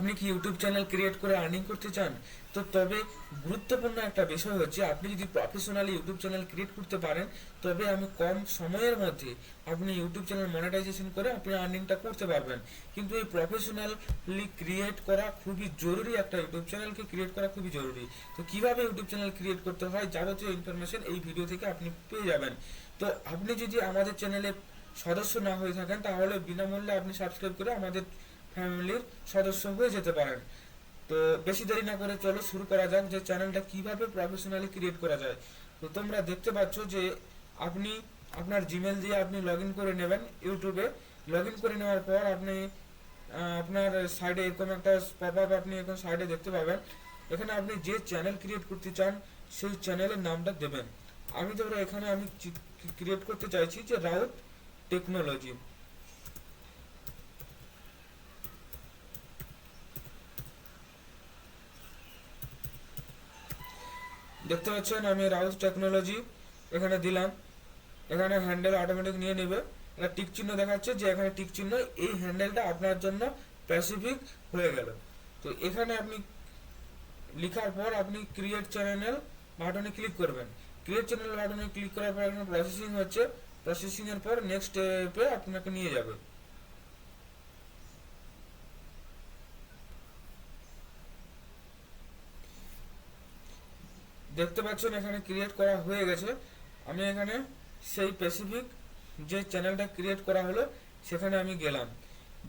আপনি কি YouTube channel create করে আর্নিং করতে চান? তো তবে গুরুত্বপূর্ণ একটা বিষয় হচ্ছে, আপনি যদি প্রফেশনালি ইউটিউব চ্যানেল ক্রিয়েট করতে পারেন, তবে আমি কম সময়ের মধ্যে আপনি ইউটিউব চ্যানেল মনিটাইজেশন করে আপনি আর্নিংটা করতে পারবেন। কিন্তু এই প্রফেশনালি ক্রিয়েট করা খুবই জরুরি, একটা ইউটিউব চ্যানেলকে ক্রিয়েট করা খুবই জরুরি। তো কিভাবে ইউটিউব চ্যানেল ক্রিয়েট করতে হয় যাবতীয় ইনফরমেশন এই ভিডিও থেকে আপনি পেয়ে যাবেন। তো আপনি যদি আমাদের চ্যানেলে সদস্য না হয়ে থাকেন, তাহলে বিনামূল্যে আপনি সাবস্ক্রাইব করে আমাদের ফ্যামিলির সদস্য হয়ে যেতে পারেন। তো বেশি দেরি না করে চলো শুরু করা যাক যে চ্যানেলটা কিভাবে প্রফেশনালি ক্রিয়েট করা যায়। তো তোমরা দেখতে পাচ্ছ যে আপনি আপনার জিমেল দিয়ে আপনি লগ ইন করে নেবেন ইউটিউবে। লগ ইন করে নেওয়ার পর আপনি আপনার সাইডে এরকম একটা পপ আপ আপনি এখন সাইডে দেখতে পাবেন। এখানে আপনি যে চ্যানেল ক্রিয়েট করতে চান সেই চ্যানেলের নামটা দেবেন। আমি ধরো এখানে আমি ক্রিয়েট করতে চাইছি যে রাউত টেকনোলজি। দেখতে পাচ্ছেন আমি রাউত টেকনোলজি এখানে দিলাম। এখানে হ্যান্ডেল অটোমেটিক নিয়ে নেবে। একটা টিক চিহ্ন দেখাচ্ছে যে এখানে টিক চিহ্ন, এই হ্যান্ডেলটা আপনার জন্য স্পেসিফিক হয়ে গেল। তো এখানে আপনি লেখার পর আপনি ক্রিয়েট চ্যানেল বাটনে ক্লিক করবেন। ক্রিয়েট চ্যানেল বাটনে ক্লিক করার পর এখানে প্রসেসিং হচ্ছে। প্রসেসিং এর পর নেক্সট স্টেপে আপনাকে নিয়ে যাবে। দেখতে পাচ্ছেন এখানে ক্রিয়েট করা হয়ে গেছে। আমি এখানে সেই স্পেসিফিক যে চ্যানেলটা ক্রিয়েট করা হলো সেখানে আমি গেলাম।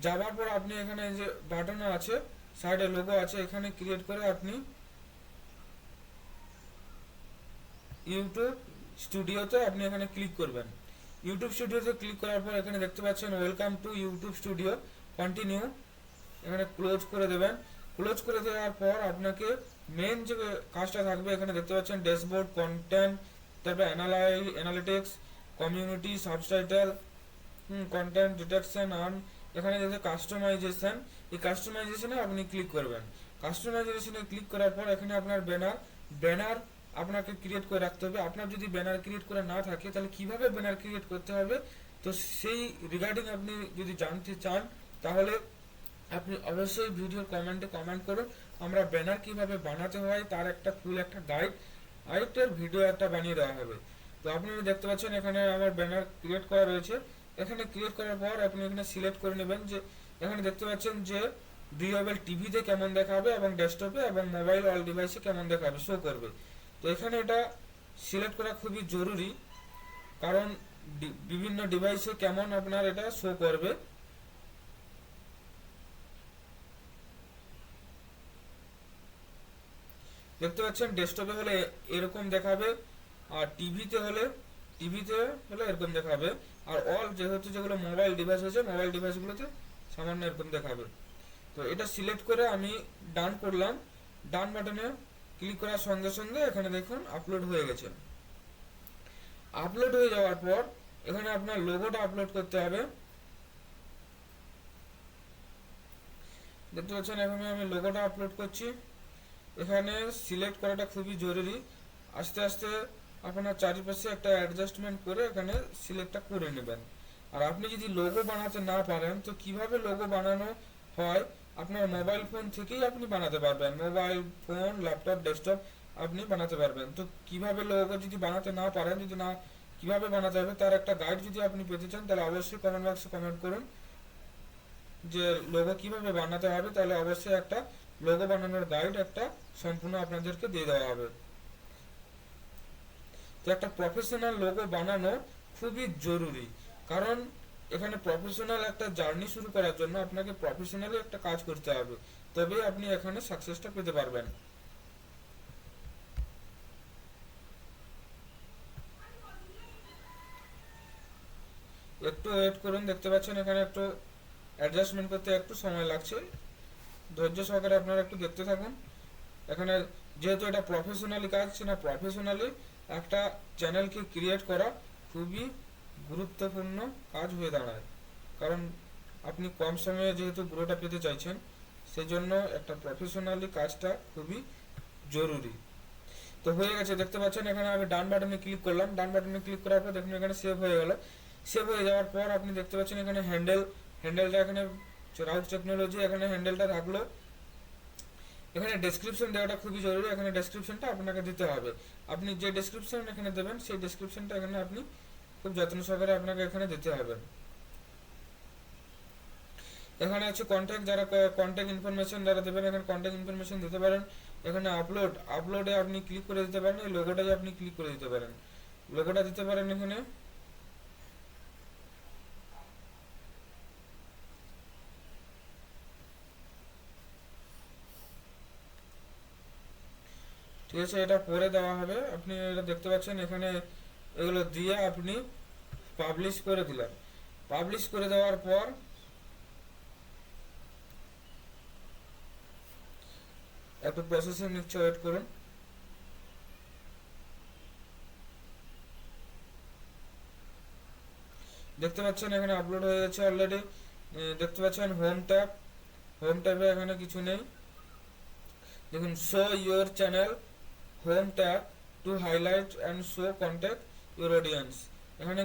যাওয়ার পর আপনি এখানে যে বাটন আছে, সাইডে লোগো আছে, এখানে ক্রিয়েট করে আপনি ইউটিউব স্টুডিওতে আপনি এখানে ক্লিক করবেন। ইউটিউব স্টুডিওতে ক্লিক করার পর এখানে দেখতে পাচ্ছেন welcome to YouTube studio, continue. এখানে ক্লোজ করে দেবেন। ক্লোজ করে দেওয়ার পর আপনাকে মেন যে কাজটা থাকবে এখানে দেখতে পাচ্ছেন ড্যাশবোর্ড, কন্টেন্ট, তারপরে analytics, community, subtitle, content detection on. এখানে যে কাস্টমাইজেশন, এই কাস্টমাইজেশনে আপনি ক্লিক করবেন। কাস্টমাইজেশনে ক্লিক করার পর এখানে আপনার ব্যানার ব্যানার আপনাকে ক্রিয়েট করে রাখতে হবে। আপনার যদি ব্যানার ক্রিয়েট করা না থাকে তাহলে কিভাবে ব্যানার ক্রিয়েট করতে হবে, তো সেই রিগার্ডিং আপনি যদি জানতে চান তাহলে আপনি অবশ্যই ভিডিওর কমেন্টে কমেন্ট করুন। আমরা ব্যানার কিভাবে বানাতে হয় তার একটা ফুল একটা গাইডের ভিডিও একটা বানিয়ে দেওয়া হবে। তো আপনি দেখতে পাচ্ছেন এখানে আমার ব্যানার ক্রিয়েট করা রয়েছে। এখানে ক্রিয়েট করার পর আপনি এখানে সিলেক্ট করে নেবেন যে এখানে দেখতে পাচ্ছেন যে ভিউয়েবল টিভিতে কেমন দেখাবে এবং ডেস্কটপে এবং মোবাইল অল ডিভাইসে কেমন দেখাবে, শো করবে। তো এখানে এটা সিলেক্ট করা খুবই জরুরি, কারণ বিভিন্ন ডিভাইসে কেমন আপনার এটা শো করবে। দেখতে পাচ্ছেন ডেস্কটপে হলে এরকম দেখাবে, আর টিভিতে হলে এরকম দেখাবে। আর অল যেহেতু যেগুলো মোবাইল ডিভাইস আছে মোবাইল ডিভাইসগুলোতে সামান্য এরকম দেখাবে। তো এটা সিলেক্ট করে আমি ডান করলাম। ডান বাটনে ক্লিক করার সঙ্গে সঙ্গে এখানে দেখুন আপলোড হয়ে গেছে। আপলোড হয়ে যাওয়ার পর এখানে আপনার লোগোটা আপলোড করতে হবে। দেখতে পাচ্ছেন এখানে আমি লোগোটা আপলোড করছি। এখানে সিলেক্ট করাটা খুবই জরুরি। আস্তে আস্তে আপনার চারিপাশে একটা অ্যাডজাস্টমেন্ট করে এখানে সিলেক্টটা করে নেবেন। আর আপনি যদি লোগো বানাতে না পারেন তো কিভাবে লোগো বানানো হয় আপনার মোবাইল ফোন থেকেই আপনি বানাতে পারবেন। মোবাইল ফোন, ল্যাপটপ, ডেস্কটপ আপনি বানাতে পারবেন। তো কিভাবে লোগো যদি বানাতে না পারেন, যদি না কিভাবে বানাতে হবে তার একটা গাইড যদি আপনি পেতে চান তাহলে অবশ্যই কমেন্ট বক্সে কমেন্ট করুন যে লোগো কিভাবে বানাতে হবে। তাহলে অবশ্যই একটা লোগো বানানোর গাইড একটা সম্পূর্ণ আপনাদেরকে দিয়ে দেওয়া হবে। তো একটা প্রফেশনাল লোগো বানানো খুবই জরুরি, কারণ এখানে প্রফেশনাল একটা জার্নি শুরু করার জন্য আপনাকে প্রফেশনালি একটা কাজ করতে হবে, তবে আপনি এখানে সাকসেসটা পেতে পারবেন। একটু ওয়েট করুন। দেখতে পাচ্ছেন এখানে একটু অ্যাডজাস্টমেন্ট করতে একটু সময় লাগছে। ধৈর্য সহকারে আপনারা একটু দেখতে থাকুন। এখানে যেহেতু এটা প্রফেশনালি কাজ, না প্রফেশনালি একটা চ্যানেলকে ক্রিয়েট করা খুবই গুরুত্বপূর্ণ কাজ হয়ে দাঁড়ায়, কারণ আপনি কম সময়ে যেহেতু পুরোটা পেতে চাইছেন সেই জন্য একটা প্রফেশনালি কাজটা খুবই জরুরি। তো হয়ে গেছে, দেখতে পাচ্ছেন এখানে আমি ডান বাটনে ক্লিক করলাম। ডান বাটনে ক্লিক করার পর দেখুন এখানে সেভ হয়ে গেল। সেভ হয়ে যাওয়ার পর আপনি দেখতে পাচ্ছেন এখানে হ্যান্ডেলটা এখানে রাউত টেকনোলজি এখানে হ্যান্ডেলটা থাকলো। এখানে ডেসক্রিপশন দেওয়াটা খুবই জরুরি, এখানে ডেসক্রিপশনটা আপনাকে দিতে হবে। আপনি যে ডেসক্রিপশন এখানে দেবেন সেই ডেসক্রিপশনটা এখানে আপনি খুব যত্ন সহকারে আপনাকে এখানে দিতে হবে। এখানে আছে কন্ট্যাক্ট, যারা কন্ট্যাক্ট ইনফরমেশন যারা দেবেন এখানে কন্ট্যাক্ট ইনফরমেশন দিতে পারেন। এখানে আপলোডে আপনি ক্লিক করে দিতে পারেন, এই লোগোটাতে আপনি ক্লিক করে দিতে পারেন, লোগোটা দিতে পারেন এখানে। ঠিক আছে, এটা পরে দেওয়া হবে। আপনি এটা দেখতে পাচ্ছেন এখানে এগুলো দিয়ে আপনি পাবলিশ করে দিলেন। পাবলিশ করে দেওয়ার পর একটু প্রসেসিং নিচ্ছে, ওয়েট করুন। দেখতে পাচ্ছেন এখানে আপলোড হয়ে গেছে অলরেডি। দেখতে পাচ্ছেন হোম ট্যাবে এখানে কিছু নেই। দেখুন show your channel, home tab to highlight and show contact your audience, এখানে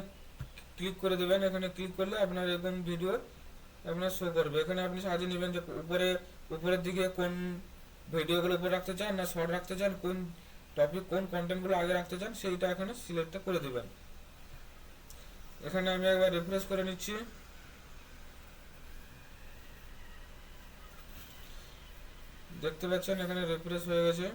ক্লিক করে দেবেন। এখানে ক্লিক করলে আপনার এরকম ভিডিও আপনার শো করবে। এখানে আপনি সাজিয়ে নেবেন যে উপরের দিকে কোন ভিডিওগুলো উপরে রাখতে চান, না শর্ট রাখতে চান, কোন টপিক কোন কন্টেন্টগুলো আগে রাখতে চান সেইটা এখানে সিলেক্ট করে দেবেন। এখানে আমি একবার রিফ্রেশ করে নিচ্ছি। দেখতে পাচ্ছেন এখানে রিফ্রেশ হয়ে গেছে।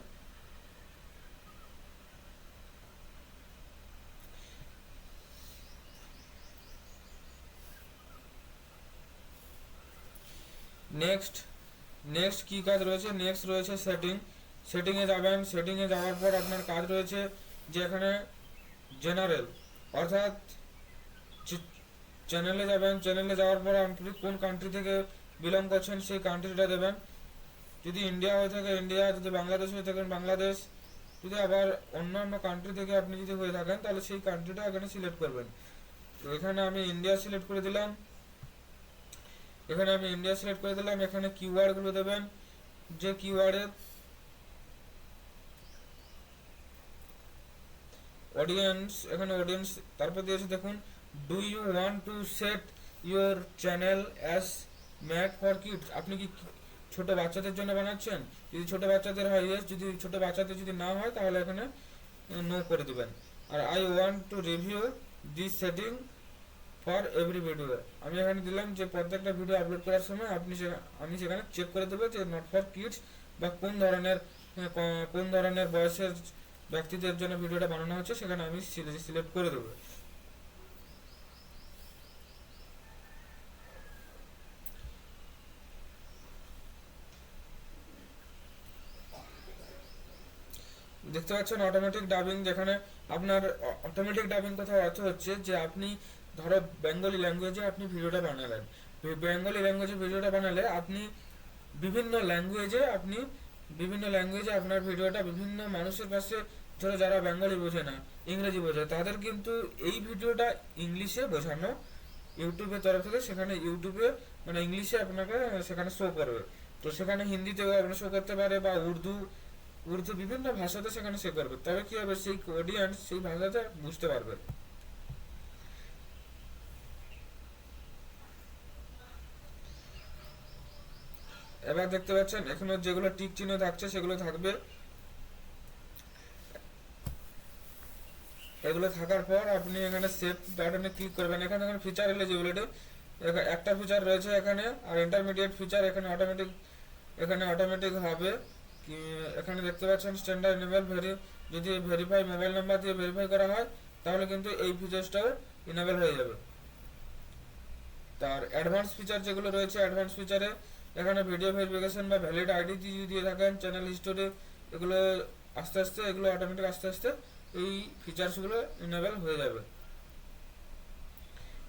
নেক্সট নেক্সট কি কাজ রয়েছে, নেক্সট রয়েছে সেটিংয়ে যাবেন। সেটিংয়ে যাওয়ার পর আপনার কাজ রয়েছে যে এখানে জেনারেল, অর্থাৎ চ্যানেলে যাবেন। চ্যানেলে যাওয়ার পর আপনি কোন কান্ট্রি থেকে বিলং করছেন সেই কান্ট্রিটা দেবেন। যদি ইন্ডিয়া হয়ে থাকে ইন্ডিয়া, যদি বাংলাদেশ হয়ে থাকেন বাংলাদেশ, যদি আবার অন্যান্য কান্ট্রি থেকে আপনি যদি হয়ে থাকেন তাহলে সেই কান্ট্রিটা এখানে সিলেক্ট করবেন। তো এখানে আমি ইন্ডিয়া সিলেক্ট করে দিলাম। এখানে কিওয়ার্ডগুলো দেবেন, যে কিওয়ার্ডের অডিয়েন্স, এখানে অডিয়েন্স তারপর দিয়েছে দেখুন, do you want to set your channel as made for kids, আপনি কি ছোট বাচ্চাদের জন্য বানাচ্ছেন? যদি ছোট বাচ্চাদের হয় ইয়েস, যদি ছোট বাচ্চাদের যদি না হয় তাহলে এখানে নো করে দিবেন। আর I want to review this setting for every video, আমি এখানে দিলাম যে প্রত্যেকটা ভিডিও আপলোড করার সময় আমি সেখানে চেক করে দেবো যে নট ফর কিডস, বা কোন ধরনের বয়সের ব্যক্তিদের জন্য ভিডিওটা বানানো হচ্ছে সেখানে আমি সিলেক্ট করে দেবো। দেখতে পাচ্ছেন অটোমেটিক ডাবিং, যেখানে আপনার অটোমেটিক ডাবিং কথা অর্থ হচ্ছে যে আপনি ধরো বেঙ্গলি ল্যাঙ্গুয়েজে আপনি ভিডিওটা বানালেন, বেঙ্গলি ল্যাঙ্গুয়েজে ভিডিওটা বানালে আপনি বিভিন্ন ল্যাঙ্গুয়েজে আপনার ভিডিওটা বিভিন্ন মানুষের কাছে, ধরো যারা বেঙ্গলি বোঝে না, ইংরেজি বোঝে, তাদের কিন্তু এই ভিডিওটা ইংলিশে বোঝানো ইউটিউবের তরফ থেকে, সেখানে ইউটিউবে মানে ইংলিশে আপনাকে সেখানে শো করবে। তো সেখানে হিন্দিতেও আপনার শো করতে পারে, বা উর্দু বিভিন্ন ভাষাতে সেখানে শো করবে। তবে কি হবে, সেই অডিয়েন্স সেই ভাষাটা বুঝতে পারবে। এবার দেখতে পাচ্ছেন এখানে যেগুলো টিক চিহ্ন থাকছে সেগুলো থাকবে। এগুলো থাকার পর আপনি এখানে সেভ বাটনে ক্লিক করবেন। এখানে ফিচার এলিজিবিলিটি একটা ফিচার রয়েছে এখানে, আর ইন্টারমিডিয়েট ফিচার এখানে অটোমেটিক হবে। এখানে দেখতে পাচ্ছেন স্ট্যান্ডার্ড ইনেবল যদি ভেরিফাই মোবাইল নাম্বার দিয়ে ভেরিফাই করা হয় তাহলে কিন্তু এই ফিচার্সটাও ইনেবল হয়ে যাবে। তার অ্যাডভান্স ফিচার যেগুলো রয়েছে, অ্যাডভান্স ফিচারে এখানে ভিডিও ভেরিফিকেশন বা ভ্যালিড আইডি দিয়ে থাকেন, চ্যানেল হিস্টোরি, এগুলো এগুলো অটোমেটিক আস্তে আস্তে এই ফিচার্সগুলো ইনেবল হয়ে যাবে।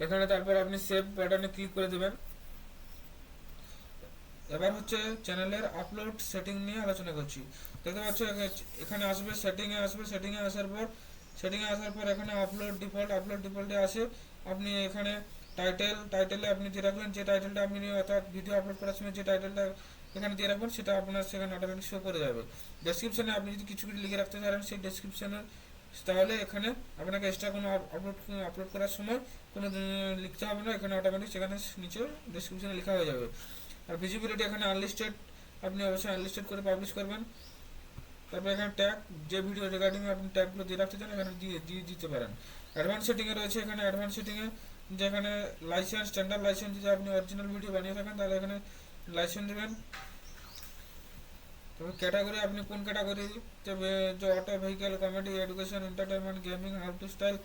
এখানে তারপর আপনি সেভ বাটনে ক্লিক করে দেবেন। এবার হচ্ছে চ্যানেলের আপলোড সেটিং নিয়ে আলোচনা করছি। দেখতে পাচ্ছ এখানে আসবে, সেটিংয়ে আসার পর এখানে আপলোড ডিফল্টে আসে। আপনি এখানে টাইটেলে আপনি দিয়ে রাখলেন যে টাইটেলটা আপনি, অর্থাৎ ভিডিও আপলোড করার সময় যে টাইটেলটা এখানে দিয়ে রাখবেন সেটা আপনার সেখানে অটোমেটিক শো করে যাবে। ডেসক্রিপশনে আপনি যদি কিছু লিখে রাখতে চান সেই ডেসক্রিপশনে, তাহলে এখানে আপনাকে এক্সট্রা কোনো আপলোড করার সময় কোনো লিখতে হবে না, এখানে অটোমেটিক সেখানে নিচে ডেসক্রিপশনে লেখা হয়ে যাবে। আর ভিজিবিলিটি এখানে আপনি অবশ্যই আনলিস্টেড করে পাবলিশ করবেন। তারপর এখানে ট্যাগ, যে ভিডিও রিগার্ডিং আপনি ট্যাগগুলো দিয়ে রাখতে চান এখানে দিয়ে দিয়ে দিতে পারেন। অ্যাডভান্স সেটিংয়ে রয়েছে, এখানে অ্যাডভান্স সেটিংয়ে যেখানে লাইসেন্স, স্ট্যান্ডার্ড লাইসেন্স, যদি আপনি অরিজিনাল ভিডিও বানিয়ে থাকেন তাহলে এখানে লাইসেন্স দেবেন। তবে ক্যাটাগরি আপনি কোন ক্যাটাগরি, যে auto, vehicle, comedy, education, entertainment, gaming, how to style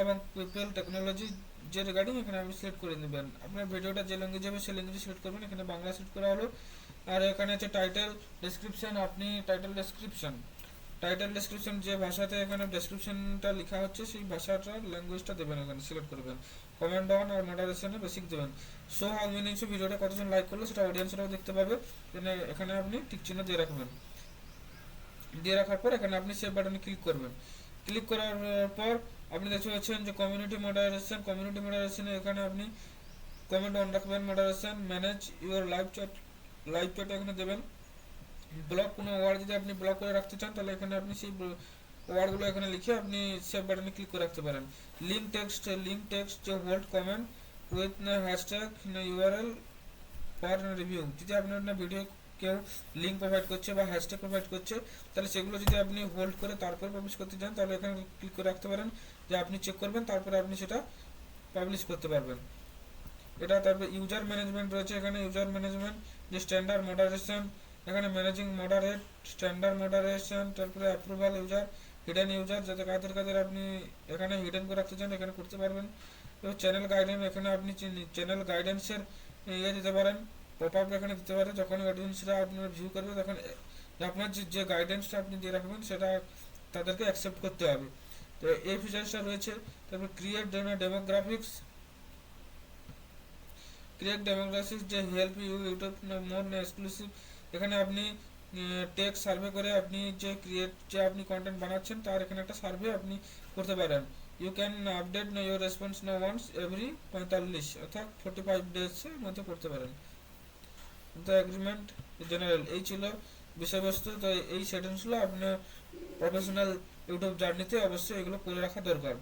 এবং পিপল, টেকনোলজি, যে রিগার্ডিং এখানে আপনি সিলেক্ট করে নেবেন। আপনার ভিডিওটা যে ল্যাঙ্গুয়েজ হবে সেই ল্যাঙ্গুয়েজ সিলেক্ট করবেন, এখানে বাংলা সিলেক্ট করা হলো। আর এখানে হচ্ছে টাইটেল ডেসক্রিপশন, আপনি টাইটেল ডেসক্রিপশন যে ভাষাতে এখানে ডেসক্রিপশনটা লেখা হচ্ছে সেই ভাষাটার ল্যাঙ্গুয়েজটা দেবেন, এখানে সিলেক্ট করবেন। কমেন্ট অন আর মডারেশনে বেসিক দেবেন। শো হাউ মেনি ভিডিওটা কতজন লাইক করলো সেটা অডিয়েন্সরাও দেখতে পাবে, এখানে আপনি টিক চিহ্ন দিয়ে রাখবেন। দিয়ে রাখার পর এখানে আপনি সেভ বাটনে ক্লিক করবেন। ক্লিক করার পর আপনি দেখতে পাচ্ছেন যে কমিউনিটি মডারেশনে এখানে আপনি কমেন্ট অন রাখবেন, moderation, manage your live chat এখানে দেবেন। ব্লক, কোনো ওয়ার্ড যদি আপনি ব্লক করে রাখতে চান তাহলে এখানে আপনি সেই ওয়ার্ডগুলো এখানে লিখে আপনি সেভ বাটনে ক্লিক করে রাখতে পারেন। লিঙ্ক টেক্সট যে hold comment with hashtag URL for review, যদি আপনার ভিডিও কেউ লিঙ্ক প্রোভাইড করছে বা হ্যাশট্যাগ প্রোভাইড করছে তাহলে সেগুলো যদি আপনি হোল্ড করে তারপর পাবলিশ করতে চান তাহলে এখানে ক্লিক করে রাখতে পারেন, যে আপনি চেক করবেন তারপরে আপনি সেটা পাবলিশ করতে পারবেন। এটা তারপর ইউজার ম্যানেজমেন্ট রয়েছে, এখানে ইউজার ম্যানেজমেন্ট যে স্ট্যান্ডার্ড মডারেশন, এখানে ম্যানেজিং মডারেট, স্ট্যান্ডার্ড মডারেশন, তারপরে অ্যাপ্রুভাল ইউজার, হিডেন ইউজার, যাতে কাদের আপনি এখানে হিডেন করে রাখতে চান এখানে করতে পারবেন। এবং চ্যানেল গাইডেন্স, এখানে আপনি চ্যানেল গাইডেন্সের ইয়ে দিতে পারেন, পপ আপ এখানে দিতে পারেন। যখন অডিয়েন্সরা আপনার ভিউ করবে তখন আপনার যে গাইডেন্সটা আপনি দিয়ে রাখবেন সেটা তাদেরকে অ্যাকসেপ্ট করতে হবে। তো এই ফিচার্সটা রয়েছে। তারপর ক্রিয়েট ডেমোগ্রাফিক্স যে হেল্প ইউটিউব মোর এক্সক্লুসিভ, এখানে আপনি টেক সার্ভে করে আপনি যে আপনি কন্টেন্ট বানাচ্ছেন তার এখানে একটা সার্ভে আপনি করতে পারেন। You can update your response once every 45 অর্থাৎ 45 ডেজের মধ্যে করতে পারেন। দ্য এগ্রিমেন্ট জেনারেল, এই ছিল বিষয়বস্তু। তো এই সেটিংসগুলো আপনার প্রফেশনাল ইউটিউব জার্নিতে অবশ্যই এগুলো করে রাখা দরকার।